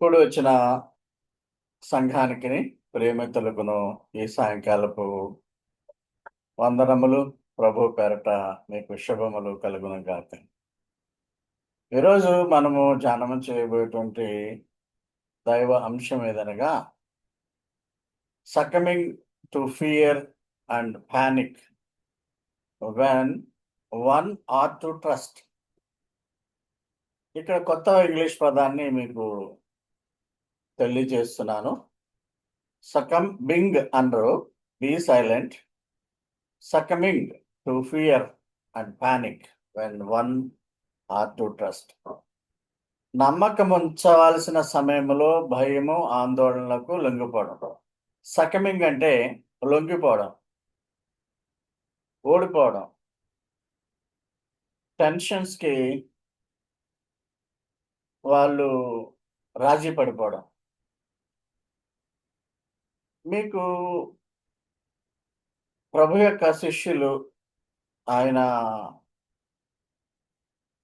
కూడి వచ్చిన సంఘానికి ప్రేమితులకును ఈ సాయంకాలపు వందనములు. ప్రభు పేరట మీకు శుభములు కలుగును గాక. ఈరోజు మనము ధ్యానం చేయబోయేటువంటి దైవ అంశం ఏదనగా succumbing to fear and panic when one are to trust. ఇక్కడ కొత్త ఇంగ్లీష్ పదాన్ని మీకు తెలియజేస్తున్నాను. సకంబింగ్ అంటారు, B silent. Succumbing to fear and panic when one are to trust. నమ్మకం ఉంచవలసిన సమయంలో భయము, ఆందోళనలకు లొంగిపోవడం. సకమింగ్ అంటే లొంగిపోవడం, ఓడిపోవడం, టెన్షన్స్కి వాళ్ళు రాజీ పడిపోవడం. మీకు ప్రభు యొక్క శిష్యులు, ఆయన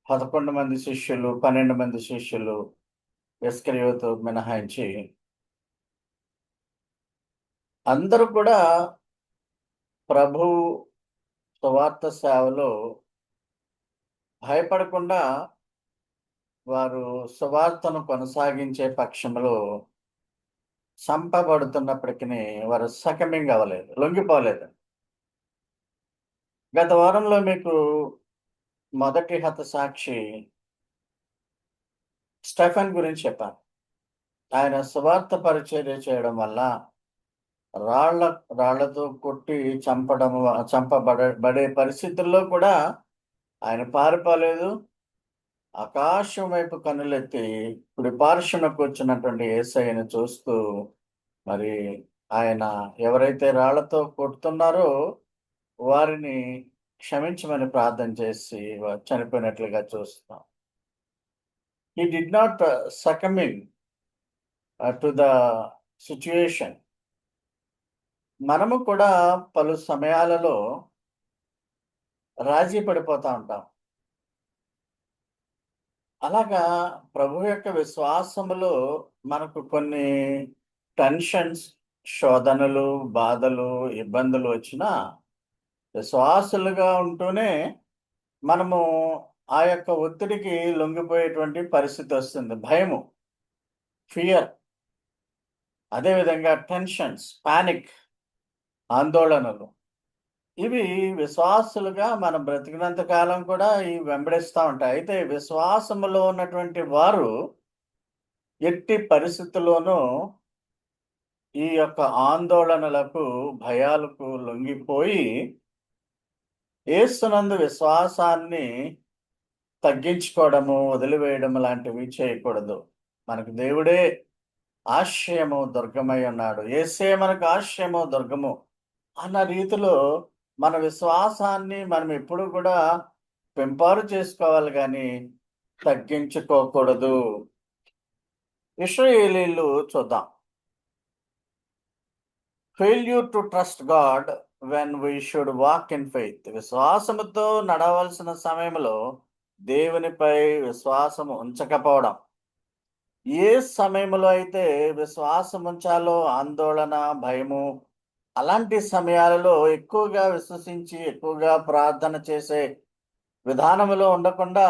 11 మంది శిష్యులు, 12 మంది శిష్యులు, ఇస్కరియోతు మినహాయించి అందరూ కూడా ప్రభు సువార్త సేవలో భయపడకుండా వారు సువార్తను కొనసాగించే పక్షంలో చంపబడుతున్నప్పటికీ వారు సకమింగ్ అవ్వలేదు, లొంగిపోలేదు. గత వారంలో మీకు మొదటి హతసాక్షి స్టెఫెన్ గురించి చెప్పాను. ఆయన సువార్త పరిచర్య చేయడం వల్ల రాళ్లతో కొట్టి చంపబడే పరిస్థితుల్లో కూడా ఆయన పారిపోలేదు. ఆకాశం వైపు కన్నులెత్తి కుడి పార్శ్వన కూర్చున్నటువంటి యేసయ్యను చూస్తూ మరి ఆయన ఎవరైతే రాళ్లతో కొడుతున్నారో వారిని క్షమించమని ప్రార్థన చేసి చనిపోయినట్లుగా చూస్తున్నాం. He did not succumbing to the situation. మనము కూడా పలు సమయాలలో రాజీ పడిపోతా ఉంటాం. అలాగా ప్రభు యొక్క విశ్వాసములో మనకు కొన్ని టెన్షన్స్, శోధనలు, బాధలు, ఇబ్బందులు వచ్చినా విశ్వాసులుగా ఉంటూనే మనము ఆ యొక్క ఒత్తిడికి లొంగిపోయేటువంటి పరిస్థితి వస్తుంది. భయము, ఫియర్, అదేవిధంగా టెన్షన్స్, పానిక్, ఆందోళనలు. ఇవి విశ్వాసులుగా మనం బ్రతికినంత కాలం కూడా ఇవి వెంబడిస్తూ ఉంటాయి. అయితే విశ్వాసములో ఉన్నటువంటి వారు ఎట్టి పరిస్థితుల్లోనూ ఈ యొక్క ఆందోళనలకు, భయాలకు లొంగిపోయి యేసునందు విశ్వాసాన్ని తగ్గించుకోవడము, వదిలివేయడం లాంటివి చేయకూడదు. మనకు దేవుడే ఆశ్రయము, దుర్గమై ఉన్నాడు. యేసే మనకు ఆశ్రయము, దుర్గము అన్న రీతిలో మన విశ్వాసాన్ని మనం ఎప్పుడు కూడా పెంపారు చేసుకోవాలి కానీ తగ్గించుకోకూడదు. ఇశ్రాయేలీయులు చూద్దాం. Failure to trust God when we should walk in faith. విశ్వాసముతో నడవలసిన సమయంలో దేవునిపై విశ్వాసం ఉంచకపోవడం. ఏ సమయంలో అయితే విశ్వాసం ఉంచాలో ఆందోళన, భయము, అలాంటి సమయాలలో ఎక్కువగా విశ్వసించి ఎక్కువగా ప్రార్థన చేసే విధానంలో ఉండకుండా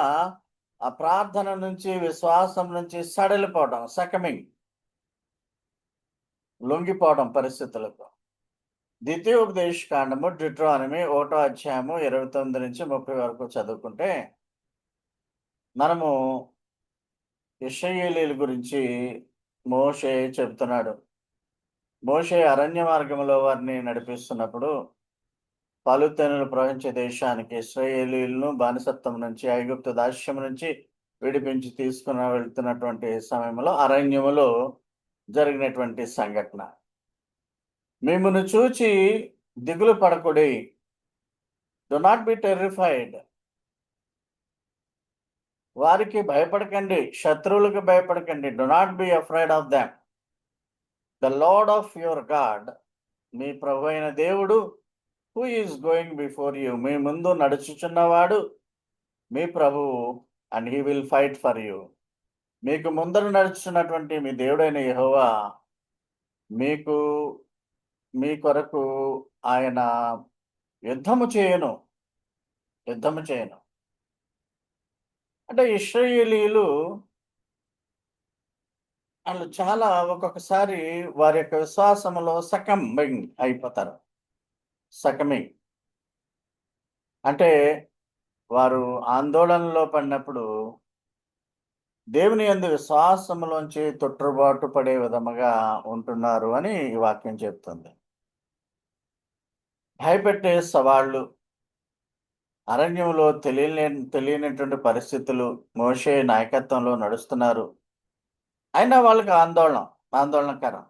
ఆ ప్రార్థన నుంచి, విశ్వాసం నుంచి సడలిపోవడం, సకమింగ్, లొంగిపోవడం పరిస్థితులకు. ద్వితీయోపదేశ కాండము, డ్యూటెరోనమీ 1వ అధ్యాయము 29 నుంచి 30 వరకు చదువుకుంటే మనము ఇశ్రాయేలీయుల గురించి మోషే చెబుతున్నాడు. మోషే అరణ్య మార్గంలో వారిని నడిపిస్తున్నప్పుడు పలుతెనలు ప్రవహించే దేశానికి ఇశ్రాయేలీయులను బానిసత్వం నుంచి, ఐగుప్తు దాస్యం నుంచి విడిపించి వెళ్తున్నటువంటి సమయంలో అరణ్యములో జరిగినటువంటి సంఘటన. మిమ్మును చూచి దిగులు పడకుడి, డు నాట్ బి టెర్రిఫైడ్. వారికి భయపడకండి, శత్రువులకు భయపడకండి. Do not be afraid of them. The Lord of your God, మీ ప్రభు అయిన దేవుడు, who is going before you, మీ ముందు నడుచుచున్నవాడు మీ ప్రభువు, and he will fight for you. మీకు ముందర నడుచున్నటువంటి మీ దేవుడైన యెహోవా మీకు మీ కొరకు ఆయన యుద్ధము చేయను. యుద్ధము చేయను. అంటే ఇశ్రాయేలీయులు ఆళ్ళు చాలా ఒక్కొక్కసారి వారి యొక్క విశ్వాసములో సకంబింగ్ అయిపోతారు. సకమింగ్ అంటే వారు ఆందోళనలో పడినప్పుడు దేవుని యందు విశ్వాసములోంచి తొట్రుబాటు పడే విధముగా ఉంటున్నారు అని ఈ వాక్యం చెప్తుంది. భయపెట్టే సవాళ్ళు, అరణ్యంలో తెలియనటువంటి పరిస్థితులు మోషే నాయకత్వంలో నడుస్తున్నారు. అయినా వాళ్ళకి ఆందోళనకరం.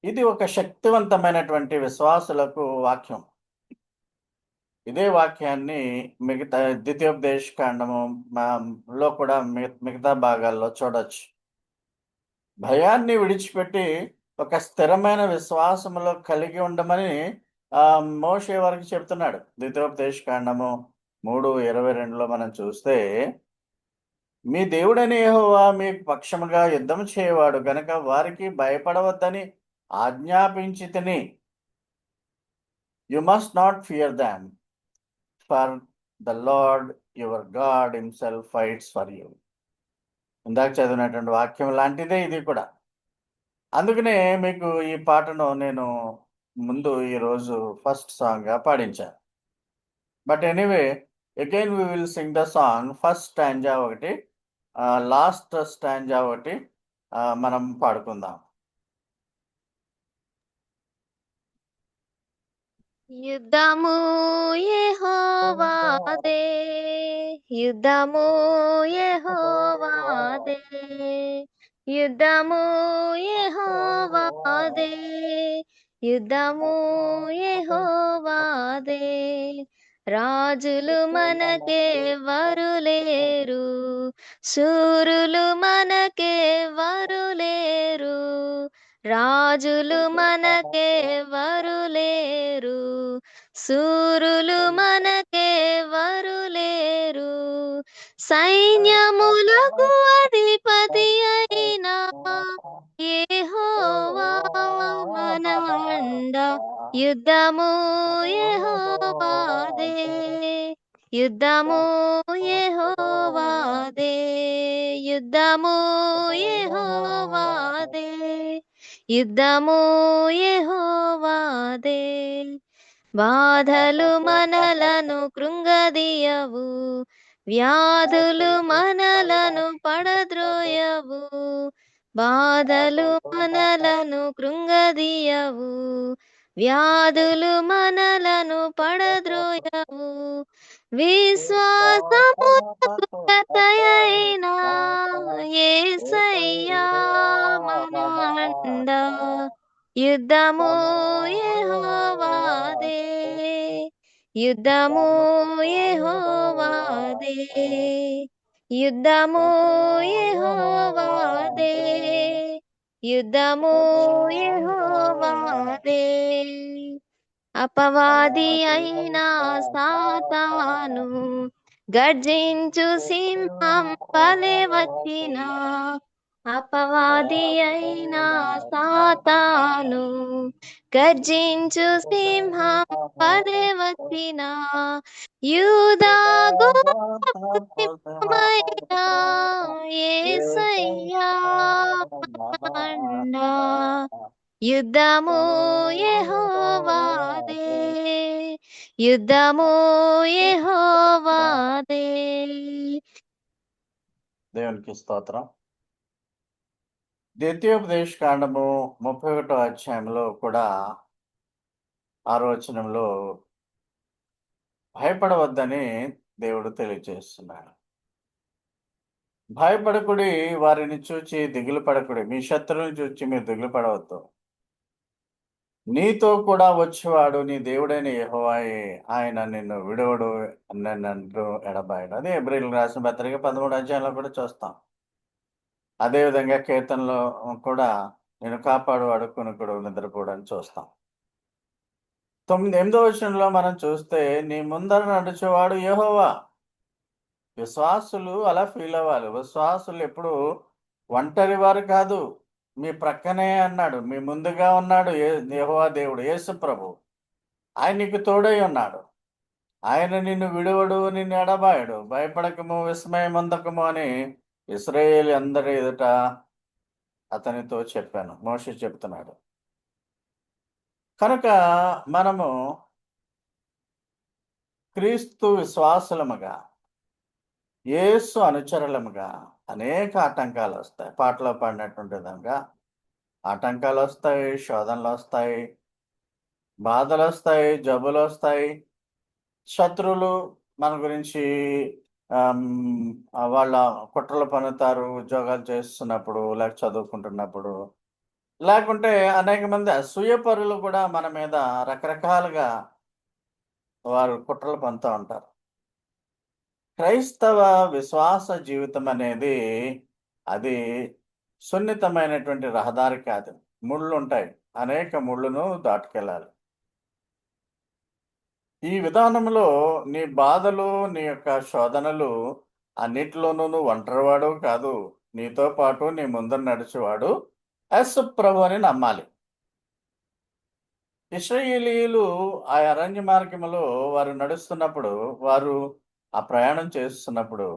ఇది ఒక శక్తివంతమైనటువంటి విశ్వాసులకు వాక్యం. ఇదే వాక్యాన్ని మిగతా ద్వితీయోపదేశ కాండము లో కూడా మిగతా భాగాల్లో చూడొచ్చు. భయాన్ని విడిచిపెట్టి ఒక స్థిరమైన విశ్వాసములో కలిగి ఉండమని మోషే వారికి చెప్తున్నాడు. ద్వితీయోపదేశ కాండము 3:22లో మనం చూస్తే, మీ దేవుడైన యెహోవా మీకు పక్షముగా యుద్ధం చేయవాడు గనుక వారికి భయపడవద్దని ఆజ్ఞాపించితిని. You must not fear them, for the Lord your God himself fights for you. ఇందాక చదివినటువంటి వాక్యం లాంటిదే ఇది కూడా. అందుకనే మీకు ఈ పాటను నేను ముందు ఈరోజు ఫస్ట్ సాంగ్‌గా పాడించాను. But anyway again we will sing the song. First stanza ఒకటి, లాస్ట్ స్టాంజా ఒకటి మనం పాడుకుందాం. యుద్ధము యెహోవాదే, యుద్ధము యెహోవాదే, యుద్ధము యెహోవాదే, యుద్ధము యెహోవాదే. రాజులు మనకెవ్వరు లేరు, శూరులు మనకెవ్వరు లేరు, రాజులు మనకెవ్వరు లేరు, శూరులు మనకెవ్వరు లేరు. సైన్యములకు అధిపతి అయిన యెహోవా మన అండ. యుద్ధము యెహోవాదే, యుద్ధము యెహోవాదే, యుద్ధము యెహోవాదే, యుద్ధము యెహోవాదే. బాధలు మనలను కృంగదీయవు, వ్యాధులు మనలను పడద్రోయవు, బాధలు మనలను కృంగదీయవు, వ్యాధులు మనలను పడద్రోయవు. విశ్వాసమునకు కర్తయైన యేసయ్యా మన అండ. యుద్ధము యెహోవాదే, యుద్ధము యెహోవాదే, యుద్ధము యెహోవాదే, యుద్ధము యెహోవాదే. అపవాది అయినా సాతాను గర్జించు సింహం వలె వచ్చిన, అపవాది అయినా సాతాను గర్జించు సింహం వలె వచ్చిన, యూదా గోత్రమైన యేసయ్యా అండ. యుద్ధము యెహోవాదే, యుద్ధము యెహోవాదే. దేవునికి స్తోత్రం. ద్వితీయోపదేశ కాండము 31వ అధ్యాయంలో కూడా 6వ వచనంలో భయపడవద్దని దేవుడు తెలియజేస్తున్నాడు. భయపడకుడి, వారిని చూచి దిగులు పడకుడి, మీ శత్రువుని చూచి మీరు దిగులు పడవద్దు. నీతో కూడా వచ్చేవాడు నీ దేవుడైన యెహోవాయే, ఆయన నిన్ను విడువడు, నిన్ను ఎడబాయడు. అదే హెబ్రీయులకు రాసిన పత్రిక 13వ అధ్యాయంలో కూడా చూస్తాం. అదేవిధంగా కీర్తనలో కూడా నేను కాపాడువాడు కునుకుడు నిద్రపోడు అని చూస్తాం. 8వ వచనంలో మనం చూస్తే నీ ముందర నడుచువాడు యెహోవా, విశ్వాసులు అలా ఫీల్ అవ్వాలి. విశ్వాసులు ఎప్పుడు ఒంటరి వారు కాదు. మీ ప్రక్కనే అన్నాడు. మీ ముందుగా ఉన్నాడు యెహోవా దేవుడు, యేసు ప్రభువు. ఆయన నీకు తోడై ఉన్నాడు. ఆయన నిన్ను విడువడు, నిన్ను ఎడబాయడు. భయపడకము, విస్మయమందకము అని ఇశ్రాయేలు అందరి ఎదుట అతనితో చెప్పాను. మోషే చెప్తున్నాడు. కనుక మనము క్రీస్తు విశ్వాసులముగా, యేసు అనుచరులముగా అనేక ఆటంకాలొస్తాయి. పాటలో పాడినటువంటి విధంగా ఆటంకాలొస్తాయి, శోధనలొస్తాయి, బాధలొస్తాయి, జబ్బులొస్తాయి. శత్రువులు మన గురించి వాళ్ళ కుట్రలు పన్నుతారు ఉద్యోగాలు చేస్తున్నప్పుడు, లేక చదువుకుంటున్నప్పుడు. లేకుంటే అనేక మంది అసూయపరులు కూడా మన మీద రకరకాలుగా వారు కుట్రలు పన్నుతా ఉంటారు. క్రైస్తవ విశ్వాస జీవితం అనేది అది సున్నితమైనటువంటి రహదారి కాదు. ముళ్ళుంటాయి. అనేక ముళ్ళును దాటుకెళ్ళాలి. ఈ విధానంలో నీ బాధలు, నీ యొక్క శోధనలు అన్నిటిలోనూ నువ్వు ఒంటరివాడవు కాదు. నీతో పాటు నీ ముందర నడిచేవాడు యేసు ప్రభు అని నమ్మాలి. ఇశ్రాయేలీయులు ఆ అరణ్య మార్గములో వారు నడుస్తున్నప్పుడు, వారు ఆ ప్రయాణం చేస్తున్నప్పుడు,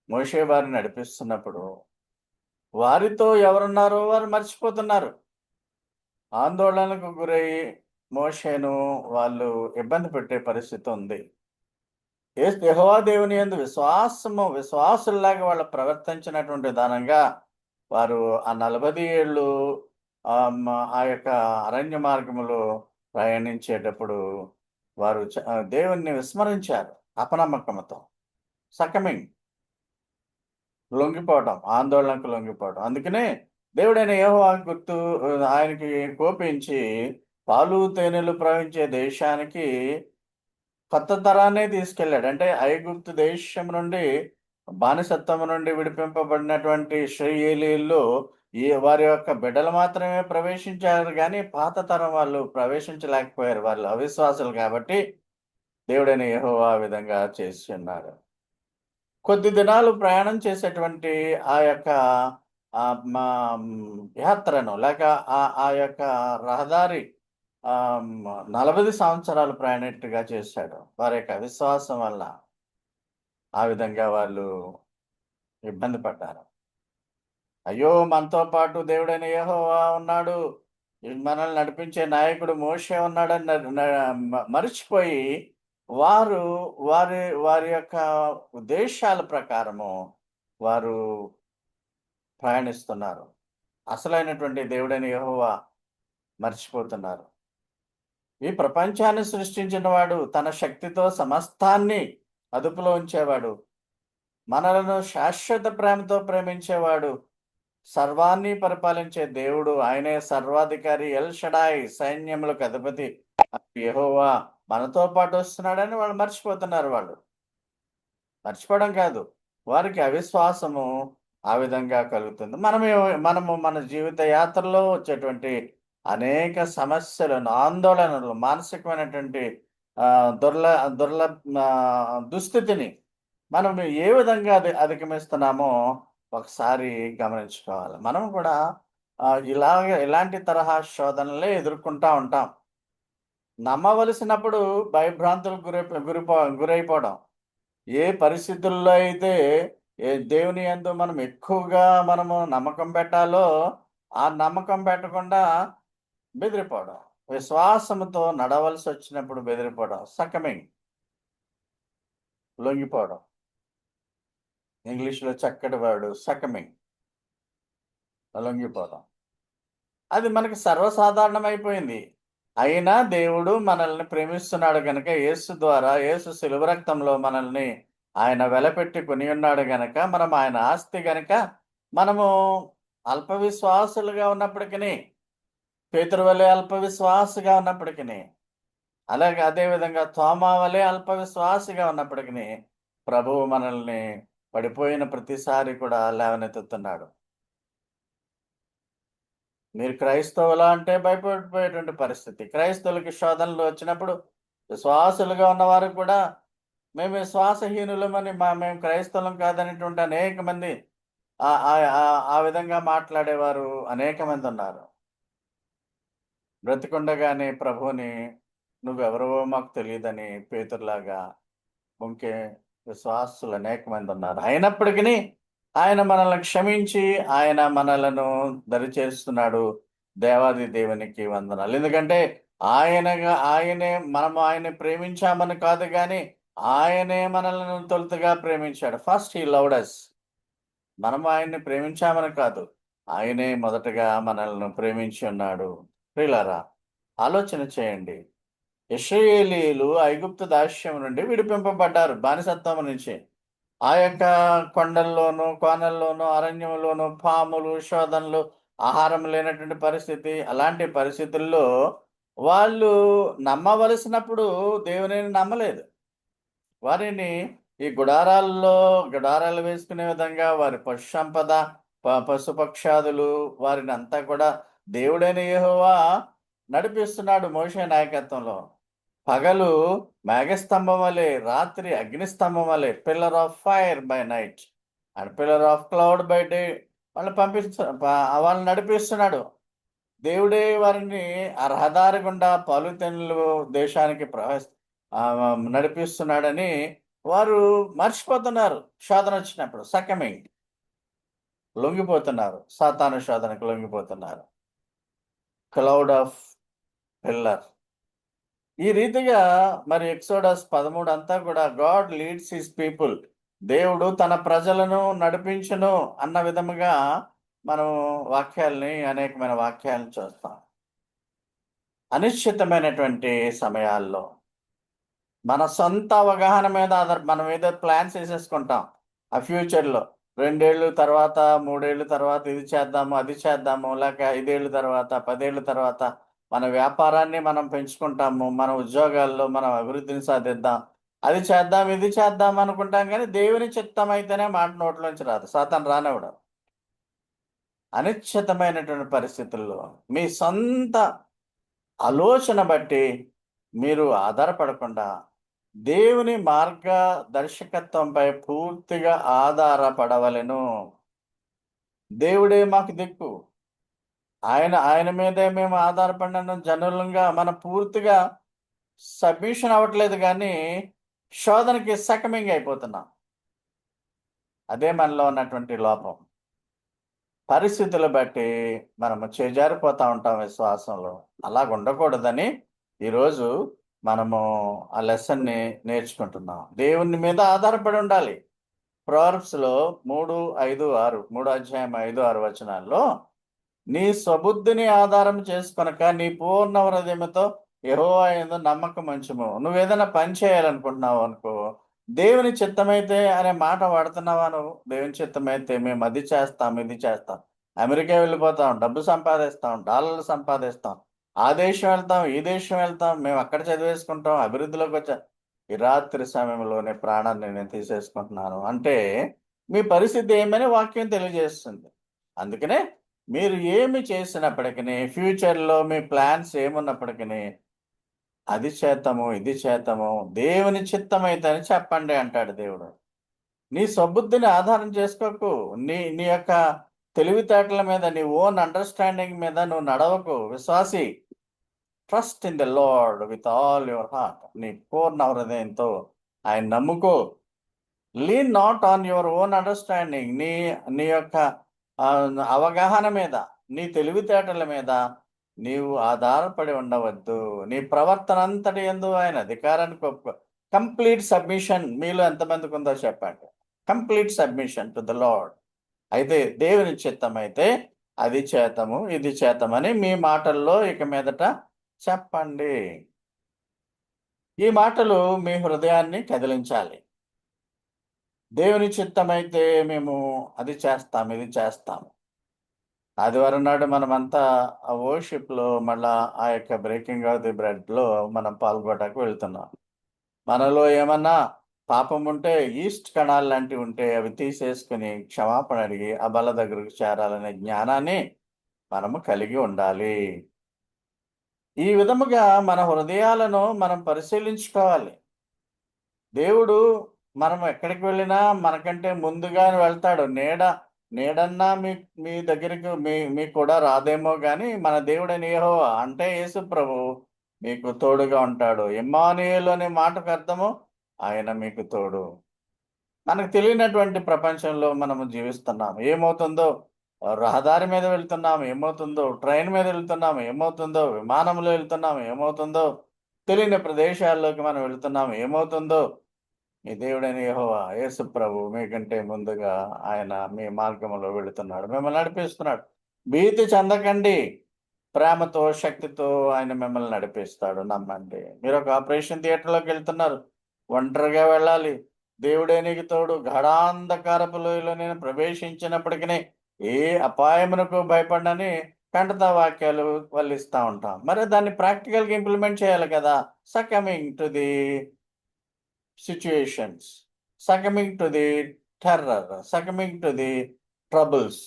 మోషే వారిని నడిపిస్తున్నప్పుడు, వారితో ఎవరున్నారో వారు మర్చిపోతున్నారు. ఆందోళనకు గురయ్యి మోషేను వాళ్ళు ఇబ్బంది పెట్టే పరిస్థితి ఉంది. యెహోవా దేవుని యందు విశ్వాసుల్లాగా వాళ్ళు ప్రవర్తించినటువంటి విధానంగా వారు ఆ 40 ఏళ్ళు ఆ యొక్క అరణ్య మార్గములో ప్రయాణించేటప్పుడు వారు దేవుణ్ణి విస్మరించారు. అపనమ్మకంతో సకమింగ్ లొంగిపోవడం, ఆందోళనకు లొంగిపోవడం. అందుకనే దేవుడైన యెహోవా ఆయనకి కోపించి పాలు తేనెలు ప్రవహించే దేశానికి కొత్త తరాన్నే తీసుకెళ్ళాడు. అంటే ఐగుప్తు దేశం నుండి, బానిసత్వం నుండి విడిపింపబడినటువంటి ఇశ్రాయేలీయుల్లో వారి యొక్క బిడ్డలు మాత్రమే ప్రవేశించారు గానీ, పాత తరం వాళ్ళు ప్రవేశించలేకపోయారు. వాళ్ళు అవిశ్వాసులు కాబట్టి దేవుడైన యెహోవా ఆ విధంగా చేసి ఉన్నాడు. కొద్ది దినాలు ప్రయాణం చేసేటువంటి ఆ యొక్క యాత్రను లేక ఆ యొక్క రహదారి 40 సంవత్సరాలు ప్రయాణికుడిగా చేశాడు. వారి యొక్క విశ్వాసం వల్ల ఆ విధంగా వాళ్ళు ఇబ్బంది పడ్డారు. అయ్యో! మనతో పాటు దేవుడైన యెహోవా ఉన్నాడు. మనల్ని నడిపించే నాయకుడు మోషే ఉన్నాడని మరిచిపోయి వారు వారి యొక్క ఉద్దేశాల ప్రకారము వారు ప్రయాణిస్తున్నారు. అసలైనటువంటి దేవుడైన యెహోవా మర్చిపోతున్నారు. ఈ ప్రపంచాన్ని సృష్టించిన వాడు, తన శక్తితో సమస్తాన్ని అదుపులో ఉంచేవాడు, మనలను శాశ్వత ప్రేమతో ప్రేమించేవాడు, సర్వాన్ని పరిపాలించే దేవుడు, ఆయనే సర్వాధికారి ఎల్ షడాయ్, సైన్యములకు అధిపతి యెహోవా మనతో పాటు వస్తున్నాడని వాళ్ళు మర్చిపోతున్నారు. వాళ్ళు మర్చిపోవడం కాదు, వారికి అవిశ్వాసము ఆ విధంగా కలుగుతుంది. మనము మన జీవిత యాత్రలో వచ్చేటువంటి అనేక సమస్యలను, ఆందోళనలు, మానసికమైనటువంటి దుస్థితిని మనం ఏ విధంగా అధిగమిస్తున్నామో ఒకసారి గమనించుకోవాలి. మనం కూడా ఇలాంటి తరహా శోధనలే ఎదుర్కొంటా ఉంటాం. నమ్మవలసినప్పుడు భయభ్రాంతులకు గురైపోవడం. ఏ పరిస్థితుల్లో అయితే దేవుని యందు మనం ఎక్కువగా నమ్మకం పెట్టాలో ఆ నమ్మకం పెట్టకుండా బెదిరిపోవడం. విశ్వాసముతో నడవలసి వచ్చినప్పుడు బెదిరిపోవడం. సకమింగ్, లొంగిపోవడం. ఇంగ్లీష్‌లో చక్కటి వర్డ్ సకమింగ్, లొంగిపోవడం. అది మనకి సర్వసాధారణమైపోయింది. అయినా దేవుడు మనల్ని ప్రేమిస్తున్నాడు గనక యేసు శిలువ రక్తంలో మనల్ని ఆయన వెలపెట్టి కొని ఉన్నాడు గనక, మనం ఆయన ఆస్తి గనక, మనము అల్ప విశ్వాసులుగా ఉన్నప్పటికిని, పేతురు వలె అల్ప విశ్వాసిగా ఉన్నప్పటికిని, అలాగే అదేవిధంగా తోమా వలె అల్ప విశ్వాసిగా ఉన్నప్పటికిని, ప్రభువు మనల్ని పడిపోయిన ప్రతిసారి కూడా లేవనెత్తుతున్నాడు. మీరు క్రైస్తవులా అంటే భయపడిపోయేటువంటి పరిస్థితి. క్రైస్తవులకి శోధనలు వచ్చినప్పుడు విశ్వాసులుగా ఉన్నవారు కూడా మేము విశ్వాసహీనులమని మేము క్రైస్తవులం కాదనేటువంటి అనేక మంది ఆ ఆ ఆ- ఆ విధంగా మాట్లాడేవారు అనేక మంది ఉన్నారు. బ్రతికుండగానే ప్రభువుని నువ్వెవరవో మాకు తెలియదని పేతురులాగా ఇంకే విశ్వాసులు అనేక మంది ఉన్నారు. అయినప్పటికీ ఆయన మనల్ని క్షమించి ఆయన మనలను దరిచేస్తున్నాడు. దేవాది దేవునికి వందనాలు. ఎందుకంటే ఆయనే ప్రేమించామని కాదు కానీ ఆయనే మనల్ని తొలుతగా ప్రేమించాడు. First he loved us. మనం ఆయన్ని ప్రేమించామని కాదు, ఆయనే మొదటగా మనల్ని ప్రేమించి ఉన్నాడు. ప్రియులారా, ఆలోచన చేయండి. ఇశ్రాయేలీయులు ఐగుప్తు దాస్యం నుండి విడిపింపబడ్డారు, బానిసత్వం నుంచి. ఆ యొక్క కొండల్లోనూ కోనల్లోనూ అరణ్యంలోనూ పాములు శోధనలు, ఆహారం లేనటువంటి పరిస్థితి. అలాంటి పరిస్థితుల్లో వాళ్ళు నమ్మవలసినప్పుడు దేవునిని నమ్మలేదు. వారిని ఈ గుడారాలు వేసుకునే విధంగా వారి పశు సంపద, పశుపక్షాదులు వారిని అంతా కూడా దేవుడైన యెహోవా నడిపిస్తున్నాడు మోషే నాయకత్వంలో. పగలు మేఘస్తంభం వలె, రాత్రి అగ్నిస్తంభం వలె, pillar of fire by night and pillar of cloud by day వాళ్ళని నడిపిస్తున్నాడు. దేవుడే వారిని ఆ రహదారి గుండా పాలుతెన్నులు దేశానికి ఆ, నడిపిస్తున్నాడని వారు మర్చిపోతున్నారు. శోధన వచ్చినప్పుడు సకమింగ్ లొంగిపోతున్నారు, సాతాను శోధనకు లొంగిపోతున్నారు. Cloud of pillar. ఈ రీతిగా మరి ఎక్సోడస్ 13 అంతా కూడా గాడ్ లీడ్స్ హిస్ పీపుల్. దేవుడు తన ప్రజలను నడిపించును అన్న విధముగా మనం అనేకమైన వాక్యాలను చూస్తాం. అనిశ్చితమైనటువంటి సమయాల్లో మన సొంత అవగాహన మీద మనం ఏదో ప్లాన్స్ వేసేసుకుంటాం. ఆ ఫ్యూచర్లో 2 ఏళ్ళు తర్వాత, 3 ఏళ్ళు తర్వాత ఇది చేద్దాము, అది చేద్దాము, లేక 5 ఏళ్ళ తర్వాత, 10 ఏళ్ళ తర్వాత మన వ్యాపారాన్ని మనం పెంచుకుంటాము. మన ఉద్యోగాల్లో మనం అభివృద్ధిని సాధిద్దాం, అది చేద్దాం, ఇది చేద్దాం అనుకుంటాం. కానీ దేవుని చిత్తం అయితేనే మాట నోట్లోంచి రాదు, సాతాను రానివ్వడు. అనిశ్చితమైనటువంటి పరిస్థితుల్లో మీ సొంత ఆలోచన బట్టి మీరు ఆధారపడకుండా దేవుని మార్గదర్శకత్వంపై పూర్తిగా ఆధారపడవలెను. దేవుడే మాకు దిక్కు. ఆయన మీదే మేము ఆధారపడిన జనులంగా మనం పూర్తిగా సబ్మిషన్ అవ్వట్లేదు, కానీ శోధనకి సకమింగ్ అయిపోతున్నాం. అదే మనలో ఉన్నటువంటి లోపం. పరిస్థితులు బట్టి మనము చేజారిపోతా ఉంటాం విశ్వాసంలో. అలాగ ఉండకూడదని ఈరోజు మనము ఆ లెసన్ని నేర్చుకుంటున్నాం. దేవుని మీద ఆధారపడి ఉండాలి. ప్రొవర్బ్స్‌లో 3, 5, 6 3 అధ్యాయం 5, 6 వచనాల్లో నీ స్వబుద్ధిని ఆధారం చేసుకొనక నీ పూర్ణ హృదయముతో యెహోవా యందు నమ్మకముంచుము. నువ్వేదైనా పని చేయాలనుకుంటున్నావు అనుకో, దేవుని చిత్తమైతే అనే మాట వాడుతున్నావా నువ్వు? దేవుని చిత్తమైతే మేము అది చేస్తాం, ఇది చేస్తాం. అమెరికా వెళ్ళిపోతాం, డబ్బు సంపాదిస్తాం, డాలర్లు సంపాదిస్తాం. ఆ దేశం వెళ్తాం, ఈ దేశం వెళ్తాం, మేము అక్కడ చదివేసుకుంటాం, అభివృద్ధిలోకి వచ్చా ఈ రాత్రి సమయంలోనే ప్రాణాన్ని నేను తీసేసుకుంటున్నాను అంటే మీ పరిస్థితి ఏమని వాక్యం తెలియజేస్తుంది. అందుకనే మీరు ఏమి చేసినప్పటికీ ఫ్యూచర్‌లో మీ ప్లాన్స్ ఏమున్నప్పటికీ అది చేద్దాము, ఇది చేద్దాము, దేవుని చిత్తమైతే అని చెప్పండి అంటాడు దేవుడు. నీ స్వబుద్ధిని ఆధారం చేసుకోకు. నీ యొక్క తెలివితేటల మీద, నీ ఓన్ అండర్‌స్టాండింగ్ మీద నువ్వు నడవకు విశ్వాసి. Trust in the Lord with all your heart. నీ పూర్ణ హృదయంతో ఆయన నమ్ముకో. Lean not on your own understanding. నీ నీ యొక్క అవగాహన మీద, నీ తెలివితేటల మీద నీవు ఆధారపడి ఉండవద్దు. నీ ప్రవర్తన అంతటి యందు ఆయన అధికారానికి ఒప్పుకో. కంప్లీట్ సబ్మిషన్ మీలో ఎంతమందికి ఉందో చెప్పండి. Complete submission to the lord. అయితే దేవుని చిత్తమైతే అది చేతము, ఇది చేతమని మీ మాటల్లో ఇక మీదట చెప్పండి. ఈ మాటలు మీ హృదయాన్ని కదిలించాలి. దేవుని చిత్తమైతే మేము అది చేస్తాం, ఇది చేస్తాం. ఆదివారం నాడు మనమంతా ఆ వర్షిప్‌లో మళ్ళా ఆ యొక్క బ్రేకింగ్ ఆఫ్ ది బ్రెడ్‌లో మనం పాల్గొనడానికి వెళ్తున్నాం. మనలో ఏమన్నా పాపం ఉంటే ఈస్ట్ కణాలు లాంటివి ఉంటే అవి తీసేసుకొని క్షమాపణ అడిగి ఆ బల్ల దగ్గరకు చేరాలనే జ్ఞానాన్ని మనము కలిగి ఉండాలి. ఈ విధముగా మన హృదయాలను మనం పరిశీలించుకోవాలి. దేవుడు మనం ఎక్కడికి వెళ్ళినా మనకంటే ముందుగా వెళ్తాడు. నీడన్నా మీ దగ్గరికి మీకు కూడా రాదేమో గాని మన దేవుడైన యెహోవా అంటే యేసు ప్రభువు మీకు తోడుగా ఉంటాడు. ఇమ్మానుయేలు అనే మాటకు అర్థము ఆయన మీకు తోడు. మనకు తెలియనటువంటి ప్రపంచంలో మనము జీవిస్తున్నాం. ఏమవుతుందో రహదారి మీద వెళ్తున్నాం. ఏమవుతుందో ట్రైన్ మీద వెళ్తున్నాం. ఏమవుతుందో విమానంలో వెళ్తున్నాం. ఏమవుతుందో తెలియని ప్రదేశాల్లోకి మనం వెళ్తున్నాం. ఏమవుతుందో మీ దేవుడైన యెహోవా యేసు ప్రభు మీకంటే ముందుగా ఆయన మీ మార్గంలో వెళుతున్నాడు. మిమ్మల్ని నడిపిస్తున్నాడు. భీతి చెందకండి. ప్రేమతో, శక్తితో ఆయన మిమ్మల్ని నడిపిస్తాడు. నమ్మండి. మీరొక ఆపరేషన్ థియేటర్‌లోకెళ్తున్నారు. ఒంటరిగా వెళ్ళాలి. దేవుడే నీకు తోడు. గాఢాంధకారపు లోయలో నేను ప్రవేశించినప్పటికిని ఏ అపాయమునకు భయపడనని కంటతా వాక్యాలు వల్లిస్తా ఉంటాం. మరి దాన్ని ప్రాక్టికల్‌గా ఇంప్లిమెంట్ చేయాలి కదా! Succumbing to the situations, succumbing to the terror, succumbing to the troubles.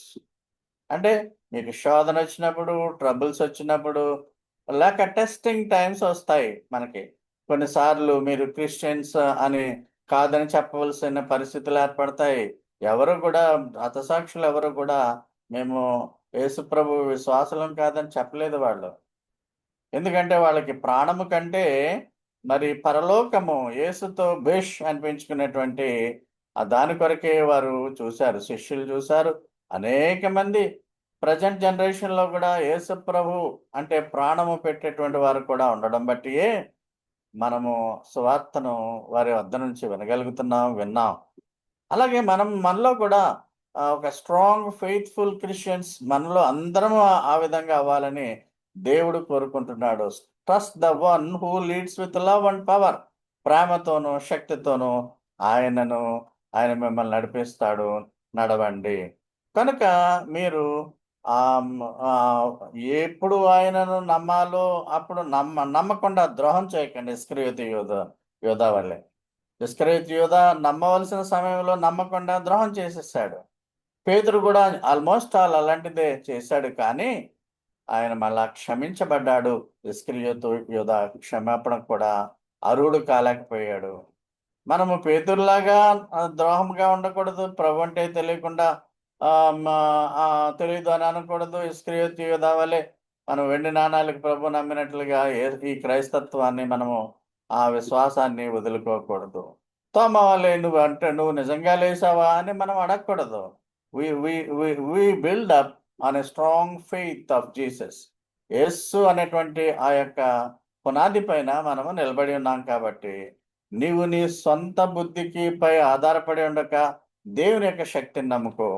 అంటే మీకు శోధనొచ్చినప్పుడు, ట్రబుల్సొచ్చినప్పుడు, లేక టెస్టింగ్ టైమ్స్ ఒస్తాయి మనకి. కొన్నిసార్లు మీరు క్రిస్టియన్స్ అని కాదని చెప్పవలసిన పరిస్థితులేర్పడతాయి. ఎవరు గూడా హతసాక్షులెవరు గూడా మేము యేసుప్రభు విశ్వాసులం కాదని చెప్పలేదు వాళ్ళు. ఎందుకంటే వాళ్ళకి ప్రాణము కంటే మరి పరలోకము యేసుతో భేష్ అనిపించుకునేటువంటి దాని కొరకే వారు చూశారు. శిష్యులు చూశారు. అనేక మంది ప్రెజెంట్ జనరేషన్‌లో గూడా యేసు ప్రభు అంటే ప్రాణము పెట్టేటువంటి వారు కూడా ఉండడం బట్టియే మనము సువార్తను వారి వద్ద నుంచి వినగలుగుతున్నాం, విన్నాం. అలాగే మనలో కూడా ఒక స్ట్రాంగ్ ఫెయిత్‌ఫుల్ క్రిస్టియన్స్ మనలో అందరము ఆ విధంగా అవ్వాలని దేవుడు కోరుకుంటున్నాడు. Trust the one who leads with love and power. ప్రేమతోనూ, శక్తితోనూ ఆయనను ఆయన మిమ్మల్ని నడిపిస్తాడు. నడవండి. కనుక మీరు ఎప్పుడు ఆయనను నమ్మాలో అప్పుడు నమ్మకుండా ద్రోహం చేయకండి. ఇస్కరియోతు యోధా వలె. ఇస్కరియోతు యోధా నమ్మవలసిన సమయంలో నమ్మకుండా ద్రోహం చేసేసాడు. పేతురు కూడా ఆల్మోస్ట్ అలాంటిదే చేశాడు. కానీ ఆయన మళ్ళా క్షమించబడ్డాడు. ఇస్కరియోతు యోధా క్షమాపణ కూడా అర్హుడు కాలేకపోయాడు. మనము పేతురులాగా ద్రోహంగా ఉండకూడదు. ప్రభువంటే తెలియకుండా తెలీదు అని అనకూడదు. ఇస్కరియోతు యూదా వలె మనం వెండి నాణాలకు ప్రభువు నమ్మినట్లుగా ఈ క్రైస్తత్వాన్ని మనము ఆ విశ్వాసాన్ని వదులుకోకూడదు. తోమ వలె నువ్వు నిజంగా లేసావా అని మనం అడగకూడదు. We we we we build up on a strong faith of Jesus. యేసు అనేటువంటి ఆ యొక్క పునాది పైన మనము నిలబడి ఉన్నాం కాబట్టి నీవు నీ సొంత బుద్ధికి పై ఆధారపడి ఉండక దేవుని యొక్క శక్తిని నమ్ముకో.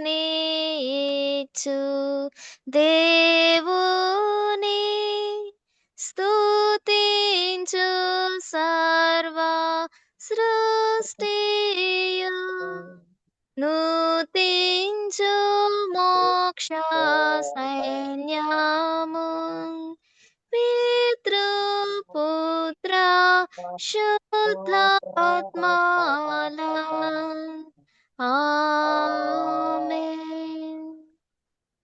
మేళాన్నిచ్చు దేవుని స్తుతించు సర్వ సృష్టియు నూతించు మోక్ష సైన్యము పితృపుత్ర శుద్ధాత్మాల